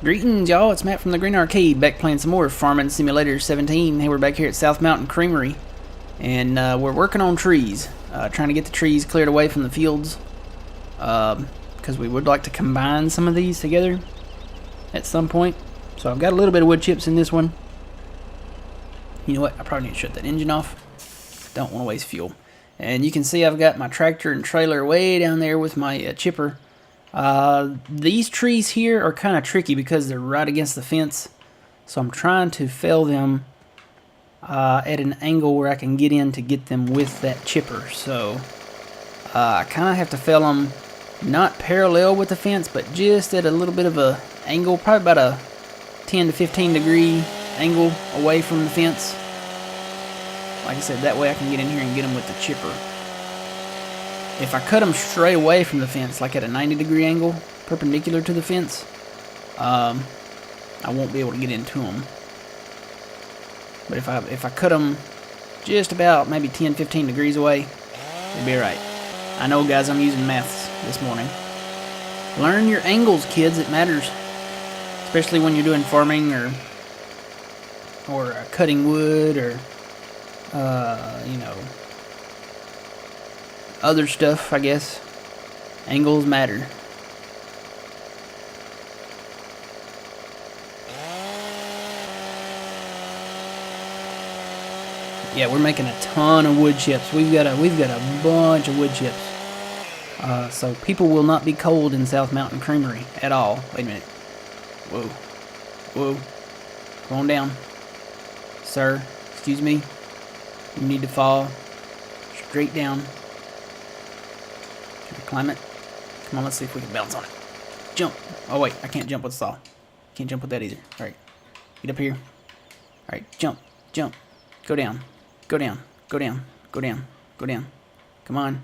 Greetings, y'all. It's Matt from the Green Arcade, back playing some more Farming Simulator 17. Hey, we're back here at South Mountain Creamery, and we're working on trees. Trying to get the trees cleared away from the fields, because we would like to combine some of these together at some point. So I've got a little bit of wood chips in this one. You know what? I probably need to shut that engine off. Don't want to waste fuel. And you can see I've got my tractor and trailer way down there with my chipper. These trees here are kind of tricky because they're right against the fence, so I'm trying to fell them at an angle where I can get in to get them with that chipper. So I kind of have to fell them not parallel with the fence, but just at a little bit of a angle, probably about a 10 to 15 degree angle away from the fence. Like I said, that way I can get in here and get them with the chipper. If I cut them straight away from the fence, like at a 90-degree angle, perpendicular to the fence, I won't be able to get into them. But if I cut them just about maybe 10-15 degrees away, it'll be alright. I know, guys, I'm using maths this morning. Learn your angles, kids. It matters, especially when you're doing farming or cutting wood or you know, other stuff, I guess. Angles matter. Yeah, we're making a ton of wood chips. We've got a bunch of wood chips. So people will not be cold in South Mountain Creamery at all. Wait a minute. Whoa. Whoa. Come on down. Sir, excuse me. You need to fall straight down. Can I climb it? Come on, let's see if we can bounce on it. Jump. Oh, wait, I can't jump with the saw. Can't jump with that either. Alright. Get up here. Alright, jump. Jump. Go down. Go down. Go down. Go down. Go down. Come on.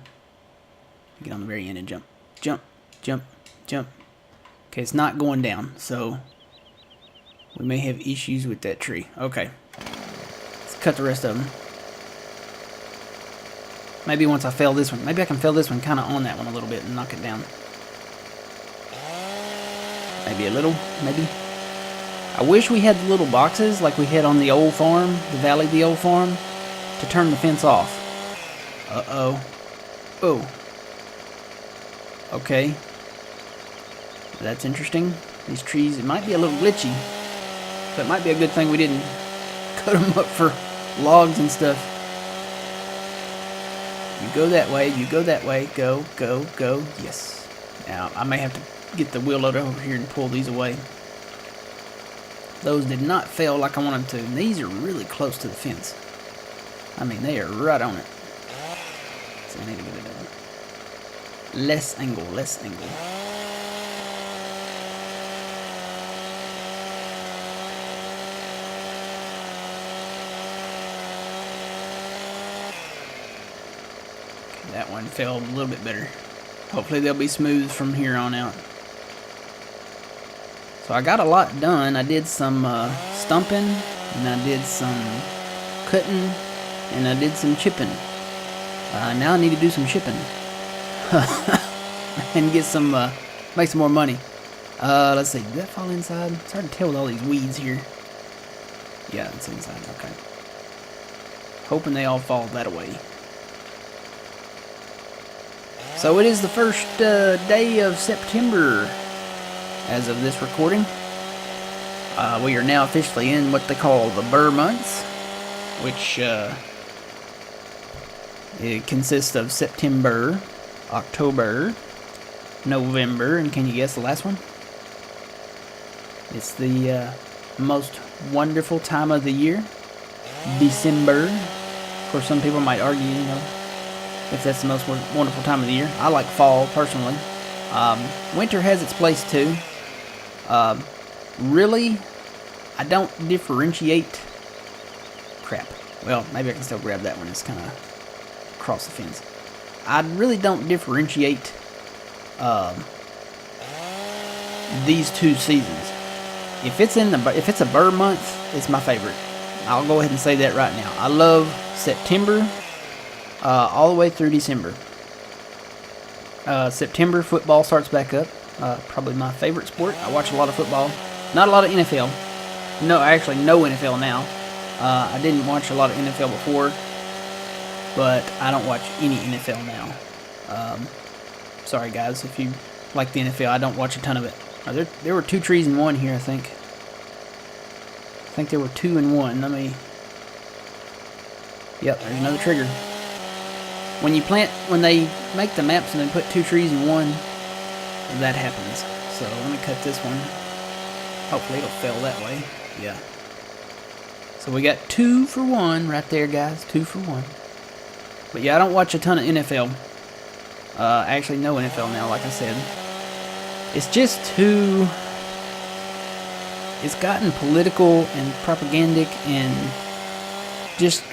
Get on the very end and jump. Jump. Jump. Jump. Okay, it's not going down, so we may have issues with that tree. Okay. Let's cut the rest of them. Maybe once I fell this one. Maybe I can fell this one kind of on that one a little bit and knock it down. Maybe a little, maybe. I wish we had the little boxes like we had on the old farm, the Valley of the old farm, to turn the fence off. Uh-oh. Oh. Okay. That's interesting. These trees, it might be a little glitchy. But it might be a good thing we didn't cut them up for logs and stuff. You go that way, you go that way, go, go, go, yes. Now, I may have to get the wheel loader over here and pull these away. Those did not fail like I wanted to, and these are really close to the fence. I mean, they are right on it. So I need to get it over. Less angle, less angle. That one fell a little bit better. Hopefully they'll be smooth from here on out. So I got a lot done. I did some stumping, and I did some cutting, and I did some chipping. Now I need to do some shipping. And get some, make some more money. Let's see, did that fall inside? It's hard to tell with all these weeds here. Yeah, it's inside, okay. Hoping they all fall that way. So it is the first day of September as of this recording. We are now officially in what they call the Burr months, which it consists of September, October, November, and can you guess the last one? It's the most wonderful time of the year, December. Of course, some people might argue, you know, if that's the most wonderful time of the year. I like fall, personally. Winter has its place, too. Really, I don't differentiate... Crap. Well, maybe I can still grab that one. It's kind of across the fence. I really don't differentiate these two seasons. If it's a Burr month, it's my favorite. I'll go ahead and say that right now. I love September all the way through December. September, football starts back up. Probably my favorite sport. I watch a lot of football. Not a lot of NFL. No, actually no NFL now. I didn't watch a lot of NFL before, but I don't watch any NFL now. Sorry guys, if you like the NFL, I don't watch a ton of it. There were 2 trees in one here, I think. I think there were 2 in one. Let me... Yep, there's another trigger. When they make the maps and they put 2 trees in one, that happens. So let me cut this one. Hopefully it'll fail that way. Yeah. So we got 2 for 1 right there, guys. 2 for 1. But yeah, I don't watch a ton of NFL. Actually, no NFL now, like I said. It's just too... It's gotten political and propagandic and just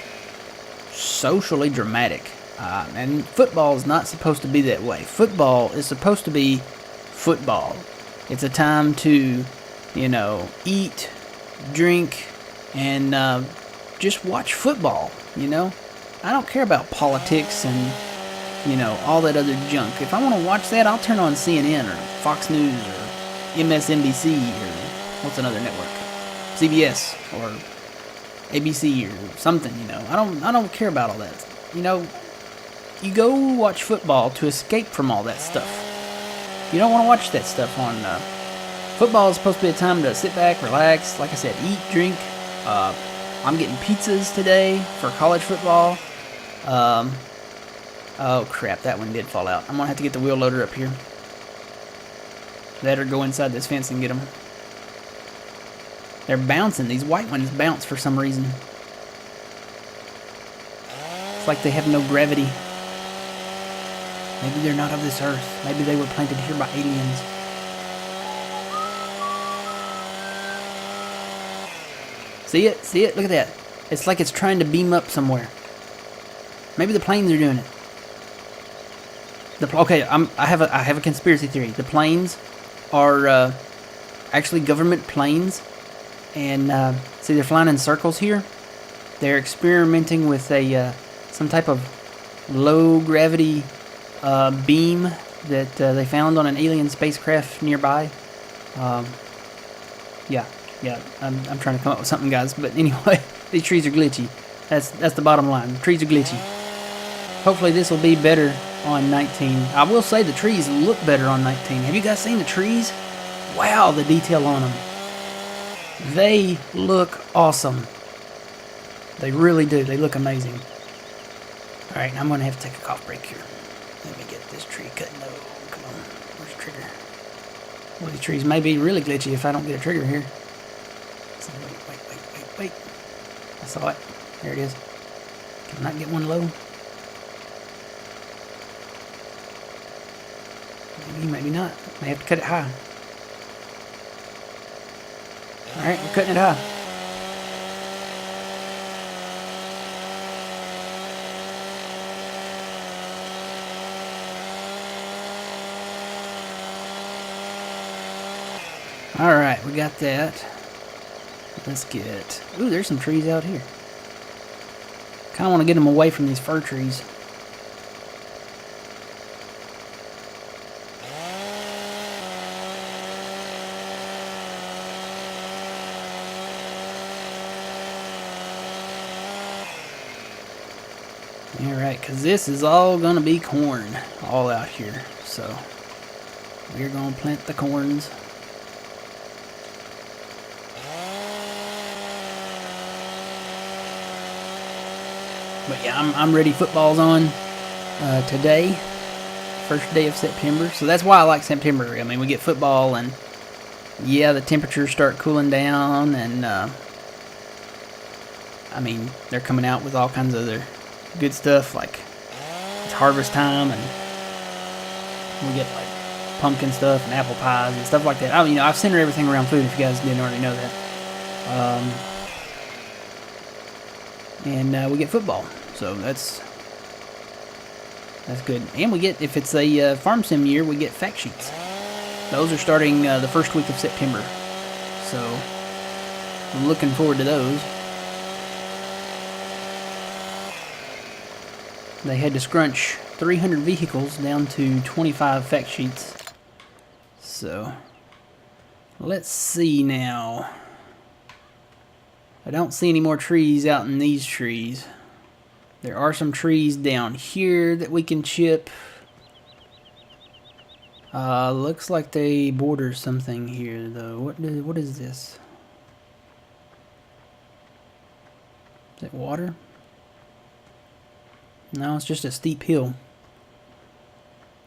socially dramatic. And football is not supposed to be that way. Football is supposed to be football. It's a time to, you know, eat, drink, and just watch football, you know? I don't care about politics and, you know, all that other junk. If I want to watch that, I'll turn on CNN or Fox News or MSNBC or what's another network? CBS or ABC or something, you know. I don't care about all that. You know, you go watch football to escape from all that stuff. You don't want to watch that stuff on... football is supposed to be a time to sit back, relax, like I said, eat, drink. I'm getting pizzas today for college football. Oh crap, that one did fall out. I'm going to have to get the wheel loader up here. That or go inside this fence and get them. They're bouncing. These white ones bounce for some reason. It's like they have no gravity. Maybe they're not of this earth. Maybe they were planted here by aliens. See it? See it? Look at that. It's like it's trying to beam up somewhere. Maybe the planes are doing it. Okay, I have a conspiracy theory. The planes are actually government planes, and see, they're flying in circles here. They're experimenting with a some type of low gravity beam that they found on an alien spacecraft nearby. Yeah, I'm trying to come up with something, guys. But anyway, these trees are glitchy. That's the bottom line. The trees are glitchy. Hopefully this will be better on 19. I will say the trees look better on 19. Have you guys seen the trees? Wow, the detail on them. They look awesome. They really do. They look amazing. Alright, I'm going to have to take a cough break here. Let me get this tree cut. No, come on. Where's the trigger? Well, these trees may be really glitchy if I don't get a trigger here. So wait. I saw it. There it is. Can I not get one low? Maybe not. May have to cut it high. Alright, we're cutting it high. Alright, we got that. Let's get... Ooh, there's some trees out here. Kind of want to get them away from these fir trees. Alright, because this is all going to be corn all out here. So, we're going to plant the corns. But yeah, I'm ready. Football's on today, first day of September. So that's why I like September. I mean, we get football and, yeah, the temperatures start cooling down. And, I mean, they're coming out with all kinds of other good stuff, like it's harvest time, and we get like pumpkin stuff and apple pies and stuff like that. You know, I've centered everything around food if you guys didn't already know that. And we get football, so that's good. And we get, if it's a farm sim year, we get fact sheets. Those are starting the first week of September, so I'm looking forward to those. They had to scrunch 300 vehicles down to 25 fact sheets. So, Let's see now. I don't see any more trees out in these trees. There are some trees down here that we can chip. Looks like they border something here though. What is this? Is it water? No, it's just a steep hill.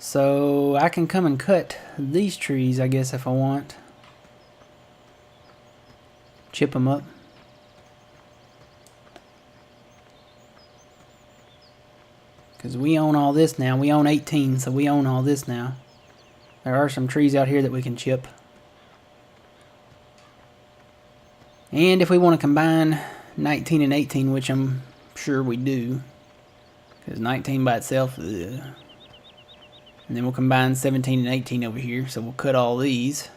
So I can come and cut these trees, I guess, if I want. Chip them up. Because we own all this now. We own 18, so we own all this now. There are some trees out here that we can chip. And if we want to combine 19 and 18, which I'm sure we do, because 19 by itself, ugh. And then we'll combine 17 and 18 over here, so we'll cut all these.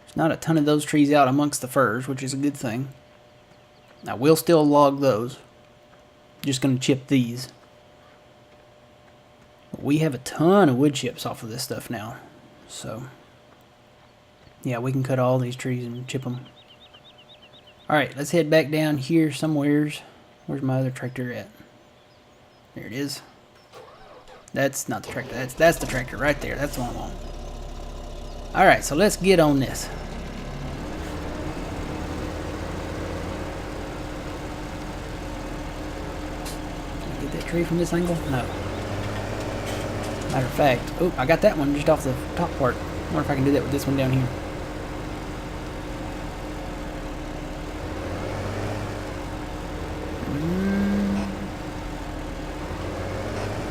There's not a ton of those trees out amongst the firs, which is a good thing. I will still log those. Just going to chip these. But we have a ton of wood chips off of this stuff now. So, yeah, we can cut all these trees and chip them. Alright, let's head back down here somewheres. Where's my other tractor at? There it is. That's not the tractor. That's the tractor right there. That's the one I want. Alright, so let's get on this. Tree from this angle? No. Matter of fact, oh, I got that one just off the top part. I wonder if I can do that with this one down here.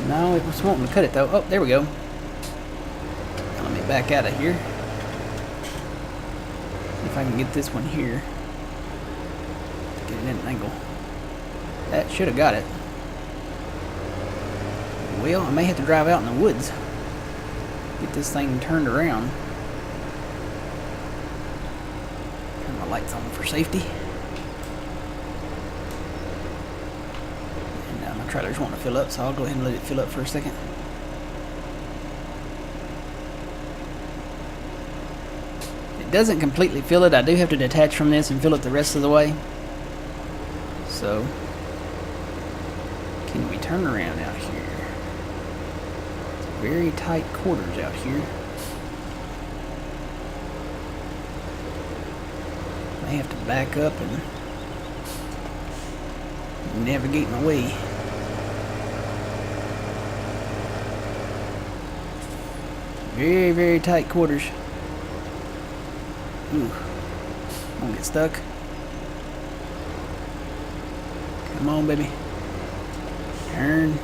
No, it was wanting to cut it though. Oh, there we go. Now let me back out of here. See if I can get this one here. Get it in an angle. That should have got it. Well, I may have to drive out in the woods. Get this thing turned around. Turn my lights on for safety. And my trailer's wanting to fill up, so I'll go ahead and let it fill up for a second. It doesn't completely fill it. I do have to detach from this and fill it the rest of the way. So, can we turn around out here? Very tight quarters out here. I have to back up and navigate my way. Very, very tight quarters. Ooh, I'm gonna get stuck. Come on, baby. Turn.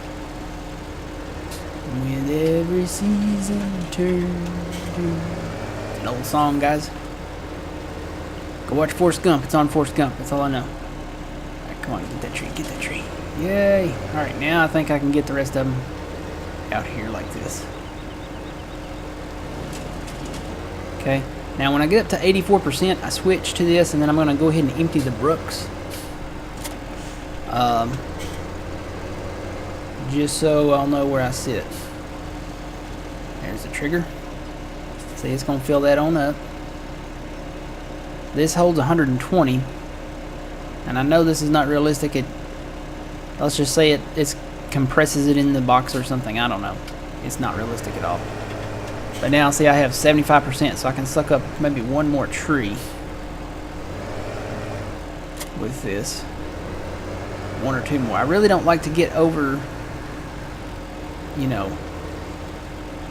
With every season turn. It's an old song, guys. Go watch Forrest Gump. It's on Forrest Gump. That's all I know. Alright, come on, get that tree. Get that tree. Yay! Alright, now I think I can get the rest of them out here like this. Okay. Now when I get up to 84%, I switch to this, and then I'm going to go ahead and empty the brooks. Just so I'll know where I sit. There's the trigger. See, it's going to fill that on up. This holds 120. And I know this is not realistic. Let's just say it compresses it in the box or something. I don't know. It's not realistic at all. But now, see, I have 75%, so I can suck up maybe one more tree with this. One or two more. I really don't like to get over, you know,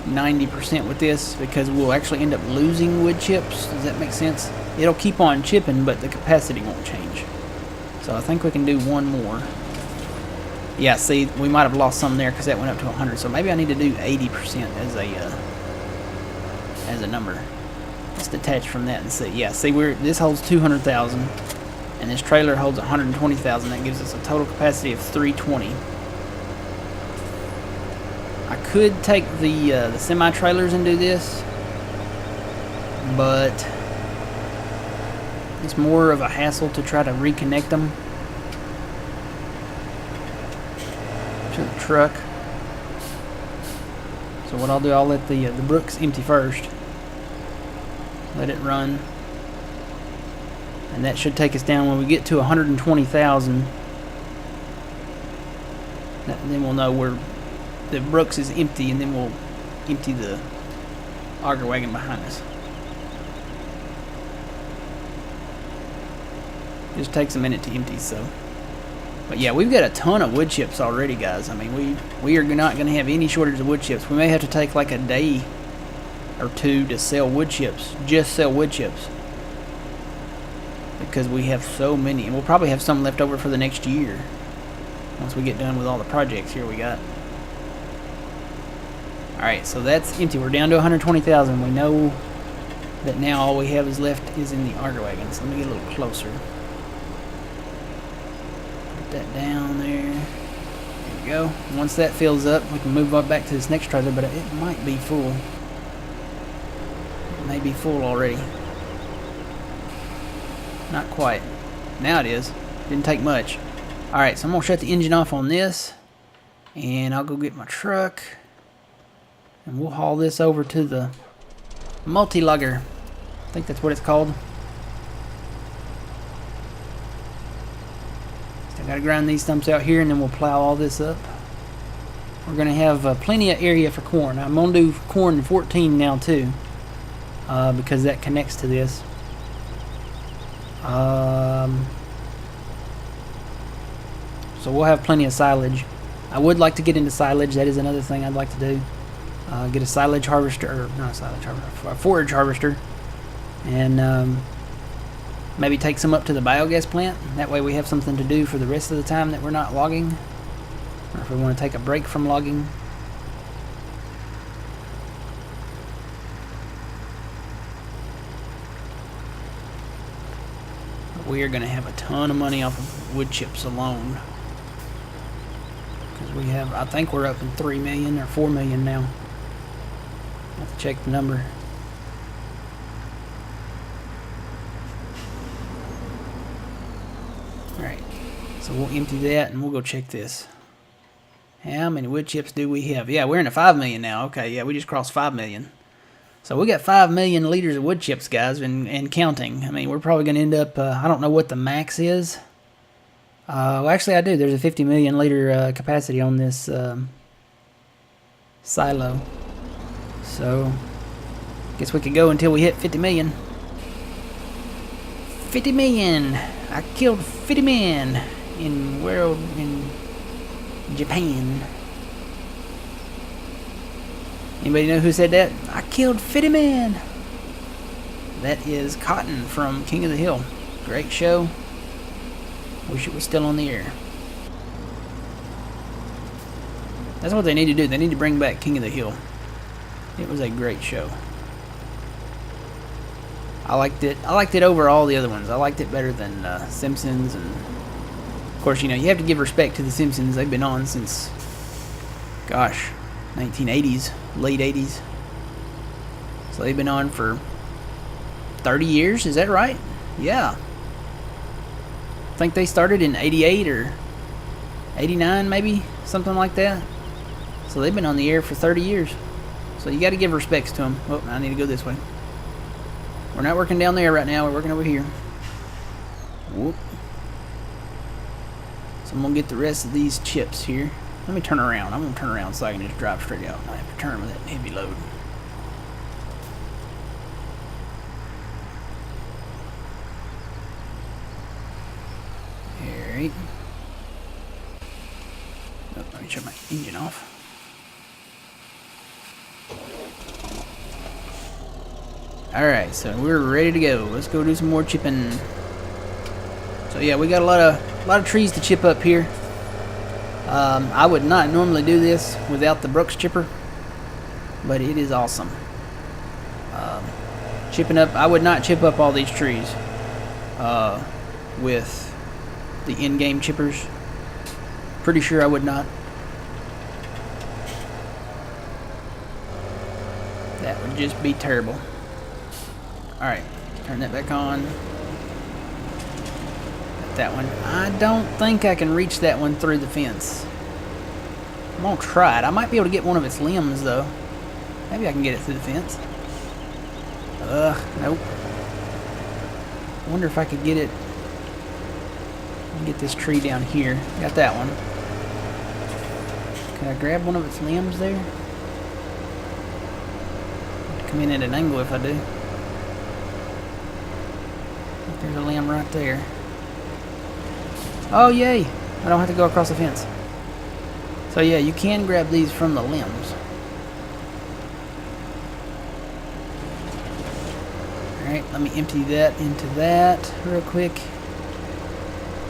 90% with this, because we'll actually end up losing wood chips. Does that make sense? It'll keep on chipping, but the capacity won't change. So I think we can do one more. Yeah, see, we might have lost some there because that went up to 100. So maybe I need to do 80% as a number. Let's detach from that and see. Yeah, see, this holds 200,000, and this trailer holds 120,000. That gives us a total capacity of 320. I could take the semi-trailers and do this, but it's more of a hassle to try to reconnect them to the truck. So what I'll do, I'll let the brooks empty first, Let it run. And that should take us down when we get to 120,000. Then we'll know where the Brooks is empty, and then we'll empty the auger wagon behind us. Just takes a minute to empty, so. But yeah, we've got a ton of wood chips already, guys. I mean, we are not going to have any shortage of wood chips. We may have to take like a day or two to sell wood chips, just sell wood chips, because we have so many, and we'll probably have some left over for the next year once we get done with all the projects here we got. Alright, so that's empty. We're down to 120,000. We know that now all we have is left is in the auger wagon. So let me get a little closer. Put that down there. There we go. Once that fills up, we can move up back to this next trailer, but it might be full. It may be full already. Not quite. Now it is. Didn't take much. Alright, so I'm going to shut the engine off on this, and I'll go get my truck, and we'll haul this over to the multi-lugger. I think that's what it's called. Still got to grind these stumps out here, and then we'll plow all this up. We're going to have plenty of area for corn. I'm going to do corn 14 now too, because that connects to this. So we'll have plenty of silage. I would like to get into silage. That is another thing I'd like to do. Get a silage harvester, or not a silage harvester, a forage harvester, and maybe take some up to the biogas plant. That way we have something to do for the rest of the time that we're not logging, or if we want to take a break from logging. But we are going to have a ton of money off of wood chips alone. Because we have, I think we're up in 3 million or 4 million now. I have to check the number. Alright, so we'll empty that and we'll go check this. How many wood chips do we have? Yeah, we're in the 5 million now. Okay, yeah, we just crossed 5 million. So we got 5 million liters of wood chips, guys, and counting. I mean, we're probably going to end up, I don't know what the max is. Well, actually, I do. There's a 50 million liter capacity on this silo. So, guess we could go until we hit 50 million. 50 million! I killed 50 men in Japan. Anybody know who said that? I killed 50 men! That is Cotton from King of the Hill. Great show. Wish it was still on the air. That's what they need to do. They need to bring back King of the Hill. It was a great show. I liked it. I liked it over all the other ones. I liked it better than Simpsons, and of course, you know, you have to give respect to the Simpsons. They've been on since, gosh, 1980s, late 80s. So they've been on for 30 years. Is that right? Yeah. I think they started in 88 or 89, maybe, something like that. So they've been on the air for 30 years. So you got to give respects to them. Oh, I need to go this way. We're not working down there right now. We're working over here. Whoop. So I'm going to get the rest of these chips here. Let me turn around. I'm going to turn around so I can just drive straight out. I have to turn with that heavy load. Alright. Oh, let me shut my engine off. Alright, so we're ready to go. Let's go do some more chipping. So yeah, we got a lot of trees to chip up here. I would not normally do this without the Brooks chipper, but it is awesome. Chipping up, I would not chip up all these trees with the in-game chippers. Pretty sure I would not. That would just be terrible. Alright, turn that back on. Got that one. I don't think I can reach that one through the fence. I'm gonna try it. I might be able to get one of its limbs though. Maybe I can get it through the fence. Nope. Wonder if I could get it. Get this tree down here. Got that one. Can I grab one of its limbs there? Come in at an angle if I do. There's a limb right there. Oh, yay! I don't have to go across the fence. So yeah, you can grab these from the limbs. Alright, let me empty that into that real quick.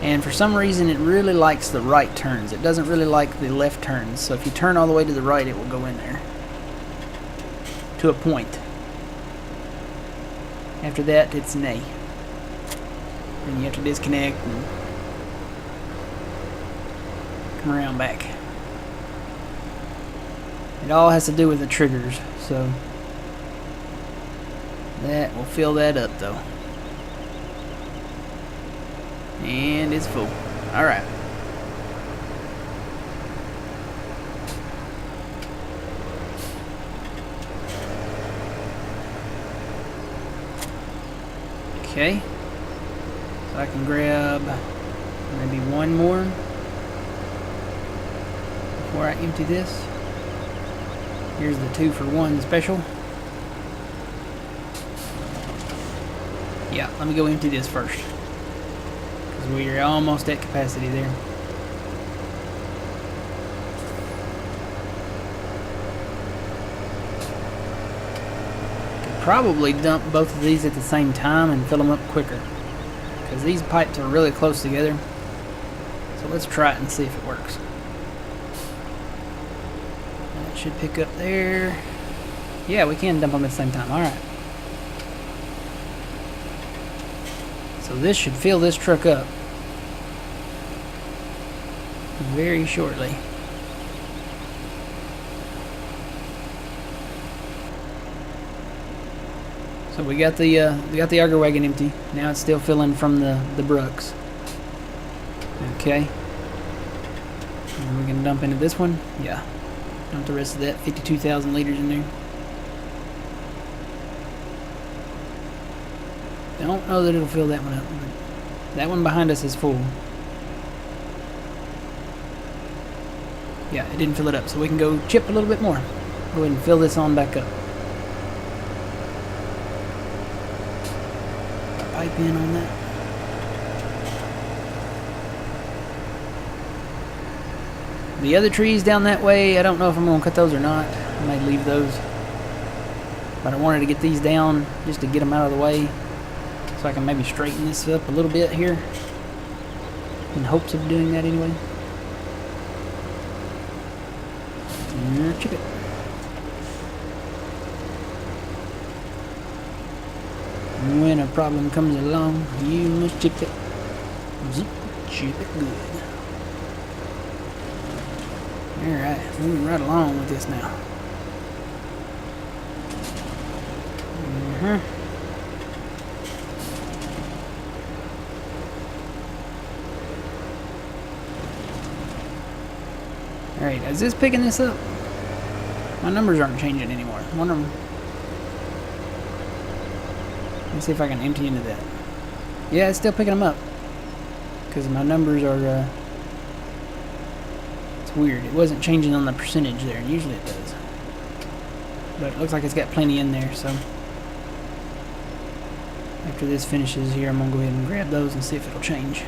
And for some reason it really likes the right turns. It doesn't really like the left turns. So if you turn all the way to the right, it will go in there. To a point. After that, it's nay. And you have to disconnect and come around back. It all has to do with the triggers, so that will fill that up though. And it's full. Alright. Okay. So I can grab maybe one more before I empty this. Here's the 2-for-1 special. Yeah, let me go empty this first. Because we're almost at capacity there. Could probably dump both of these at the same time and fill them up quicker. Because these pipes are really close together. So let's try it and see if it works. That should pick up there. Yeah, we can dump them at the same time. Alright. So this should fill this truck up very shortly. So we got the auger wagon empty. Now it's still filling from the Brooks. Okay. And we can dump into this one. Yeah. Dump the rest of that 52,000 liters in there. Don't know that it'll fill that one up. But that one behind us is full. Yeah, it didn't fill it up, so we can go chip a little bit more. Go ahead and fill this on back up. Pipe in on that. The other trees down that way, I don't know if I'm going to cut those or not. I may leave those. But I wanted to get these down just to get them out of the way. So I can maybe straighten this up a little bit here. In hopes of doing that anyway. Chip it. When a problem comes along, you must chip it. Chip it good. Alright, moving right along with this now. Alright, is this picking this up? My numbers aren't changing anymore. One of them. Let's see if I can empty into that. Yeah, it's still picking them up. Because my numbers are, it's weird. It wasn't changing on the percentage there, and usually it does. But it looks like it's got plenty in there, so. After this finishes here, I'm going to go ahead and grab those and see if it'll change.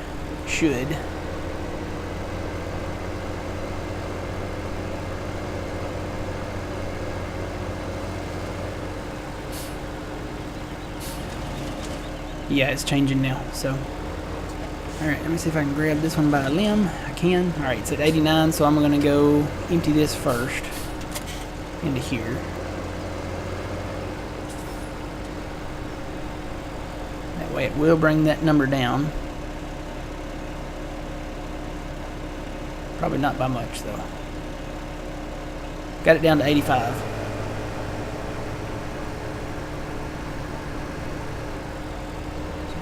It should. Yeah, it's changing now, so. Alright, let me see if I can grab this one by a limb. I can. Alright, it's at 89, so I'm going to go empty this first into here. That way it will bring that number down. Probably not by much, though. Got it down to 85.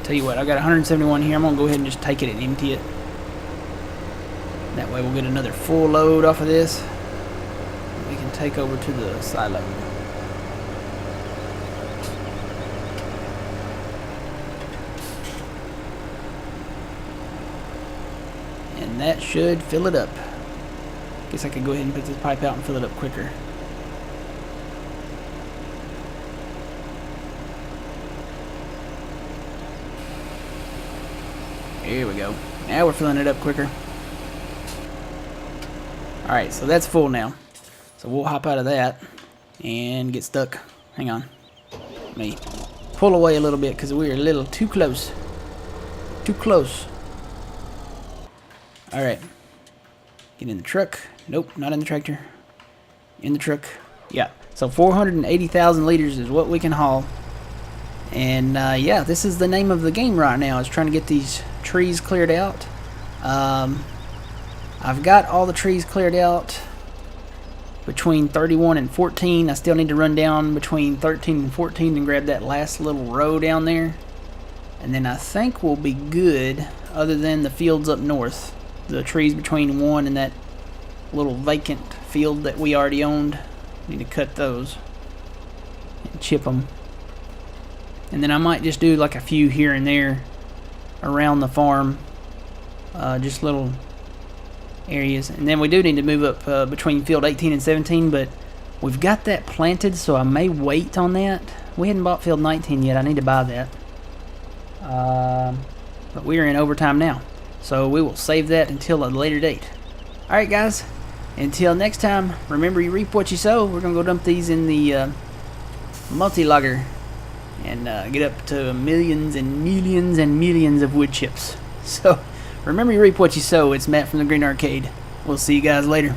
Tell you what, I got 171 here. I'm gonna go ahead and just take it and empty it. That way we'll get another full load off of this. We can take over to the silo. And that should fill it up. Guess I could go ahead and put this pipe out and fill it up quicker. Here we go. Now we're filling it up quicker. Alright, so that's full now. So we'll hop out of that and get stuck. Hang on. Let me pull away a little bit because we're a little too close. Too close. Alright. Get in the truck. Nope, not in the tractor. In the truck. Yeah. So 480,000 liters is what we can haul. And yeah, this is the name of the game right now, is trying to get these trees cleared out. I've got all the trees cleared out between 31 and 14. I still need to run down between 13 and 14 and grab that last little row down there. And then I think we'll be good, other than the fields up north. The trees between 1 and that little vacant field that we already owned. Need to cut those and chip them. And then I might just do like a few here and there around the farm. Just little areas. And then we do need to move up between field 18 and 17, but we've got that planted, so I may wait on that. We hadn't bought field 19 yet. I need to buy that. But we are in overtime now, so we will save that until a later date. Alright guys, until next time, remember you reap what you sow. We're going to go dump these in the multi-logger and get up to millions and millions and millions of wood chips. So remember you reap what you sow. It's Matt from the Green Arcade. We'll see you guys later.